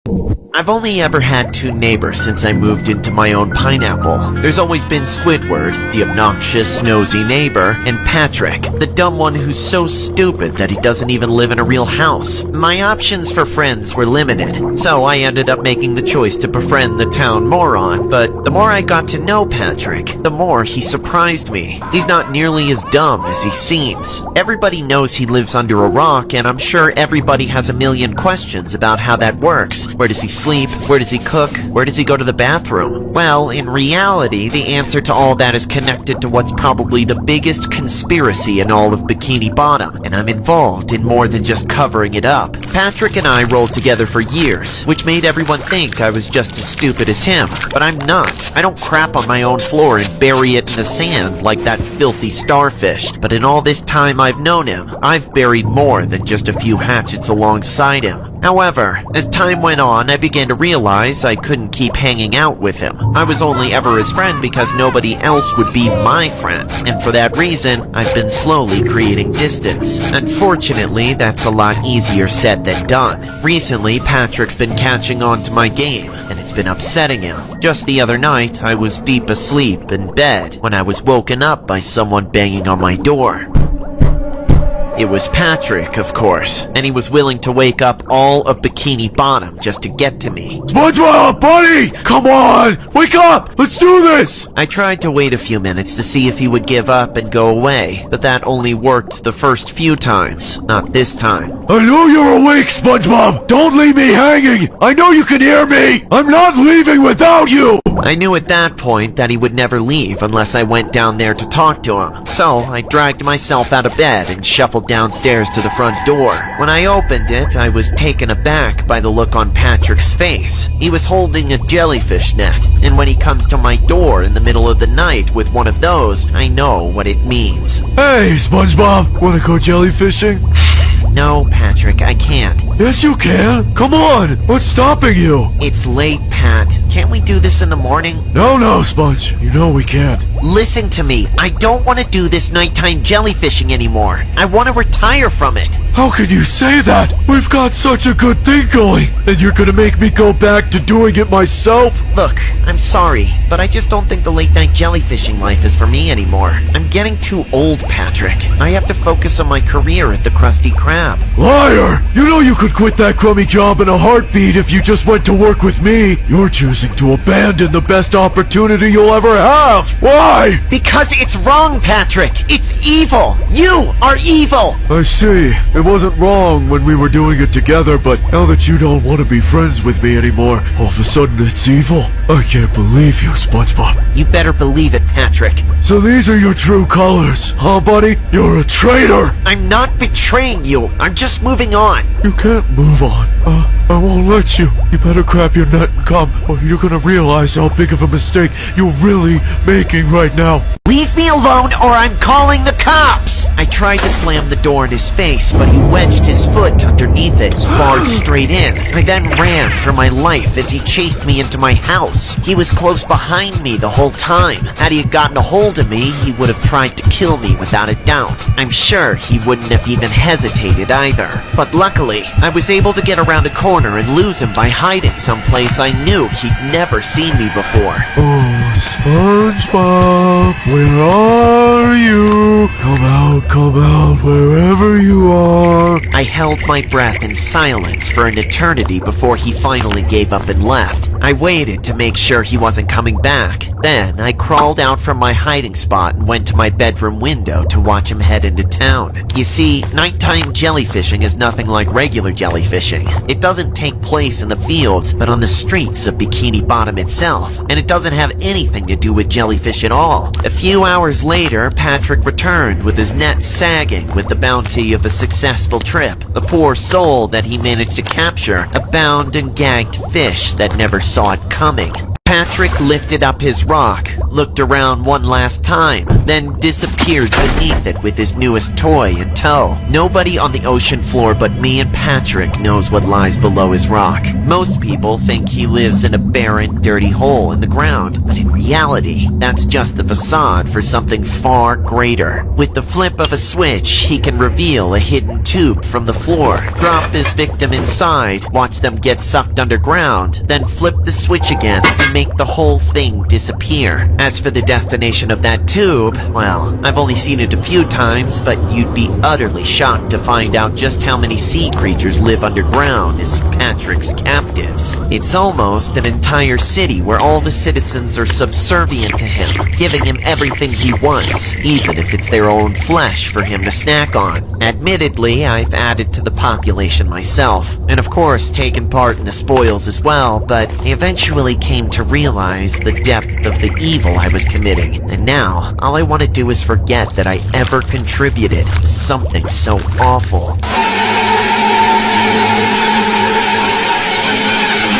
I've only ever had two neighbors since I moved into my own pineapple. There's always been Squidward, the obnoxious, nosy neighbor, and Patrick, the dumb one who's so stupid that he doesn't even live in a real house. My options for friends were limited, so I ended up making the choice to befriend the town moron, but the more I got to know Patrick, the more he surprised me. He's not nearly as dumb as he seems. Everybody knows he lives under a rock, and I'm sure everybody has a million questions about how that works. Where does he sleep? Where does he cook? Where does he go to the bathroom? Well, in reality, the answer to all that is connected to what's probably the biggest conspiracy in all of Bikini Bottom, and I'm involved in more than just covering it up. Patrick and I rolled together for years, which made everyone think I was just as stupid as him, but I'm not. I don't crap on my own floor and bury it in the sand like that filthy starfish, but in all this time I've known him, I've buried more than just a few hatchets alongside him. However, as time went on, I began to realize I couldn't keep hanging out with him. I was only ever his friend because nobody else would be my friend, and for that reason, I've been slowly creating distance. Unfortunately, that's a lot easier said than done. Recently, Patrick's been catching on to my game, and it's been upsetting him. Just the other night, I was deep asleep in bed when I was woken up by someone banging on my door. It was Patrick, of course, and he was willing to wake up all of Bikini Bottom just to get to me. SpongeBob, buddy! Come on! Wake up! Let's do this! I tried to wait a few minutes to see if he would give up and go away, but that only worked the first few times, not this time. I know you're awake, SpongeBob! Don't leave me hanging! I know you can hear me! I'm not leaving without you! I knew at that point that he would never leave unless I went down there to talk to him, so I dragged myself out of bed and shuffled downstairs to the front door. When I opened it, I was taken aback by the look on Patrick's face. He was holding a jellyfish net, and when he comes to my door in the middle of the night with one of those, I know what it means. Hey, SpongeBob! Wanna go jellyfishing? No, Patrick, I can't. Yes, you can! Come on! What's stopping you? It's late, Pat. Can't we do this in the morning? No, Sponge. You know we can't. Listen to me. I don't want to do this nighttime jellyfishing anymore. I want to retire from it. How can you say that? We've got such a good thing going, and you're gonna make me go back to doing it myself? Look, I'm sorry, but I just don't think the late night jellyfishing life is for me anymore. I'm getting too old, Patrick. I have to focus on my career at the Krusty Krab. Liar! You know you could quit that crummy job in a heartbeat if you just went to work with me. You're choosing to abandon the best opportunity you'll ever have. Why? Because it's wrong, Patrick. It's evil. You are evil. I see. It wasn't wrong when we were doing it together, but now that you don't want to be friends with me anymore, all of a sudden it's evil. I can't believe you, SpongeBob. You better believe it, Patrick. So these are your true colors, huh, buddy? You're a traitor. I'm not betraying you. I'm just moving on. You can't move on. I won't let you. You better grab your net and come, or you're gonna realize how big of a mistake you're really making right now. Leave me alone or I'm calling the cops! I tried to slam the door in his face, but he wedged his foot underneath it and barged straight in. I then ran for my life as he chased me into my house. He was close behind me the whole time. Had he gotten a hold of me, he would have tried to kill me without a doubt. I'm sure he wouldn't have even hesitated either. But luckily, I was able to get around a corner and lose him by hiding someplace I knew he'd never seen me before. Oh, SpongeBob, where are you? Come out, wherever you are. I held my breath in silence for an eternity before he finally gave up and left. I waited to make sure he wasn't coming back. Then I crawled out from my hiding spot and went to my bedroom window to watch him head into town. You see, nighttime jellyfishing is nothing like regular jellyfishing. It doesn't take place in the fields, but on the streets of Bikini Bottom itself. And it doesn't have anything to do with jellyfish at all. A few hours later, Patrick returned with his net sagging with the bounty of a successful trip. The poor soul that he managed to capture, a bound and gagged fish that never saw it coming. Patrick Patrick lifted up his rock, looked around one last time, then disappeared beneath it with his newest toy in tow. Nobody on the ocean floor but me and Patrick knows what lies below his rock. Most people think he lives in a barren, dirty hole in the ground, but in reality, that's just the facade for something far greater. With the flip of a switch, he can reveal a hidden tube from the floor, drop his victim inside, watch them get sucked underground, then flip the switch again and make the whole thing disappear. As for the destination of that tube, well, I've only seen it a few times, but you'd be utterly shocked to find out just how many sea creatures live underground as Patrick's captives. It's almost an entire city where all the citizens are subservient to him, giving him everything he wants, even if it's their own flesh for him to snack on. Admittedly, I've added to the population myself, and of course taken part in the spoils as well, but I eventually came to realize the depth of the evil I was committing, and now all I want to do is forget that I ever contributed to something so awful.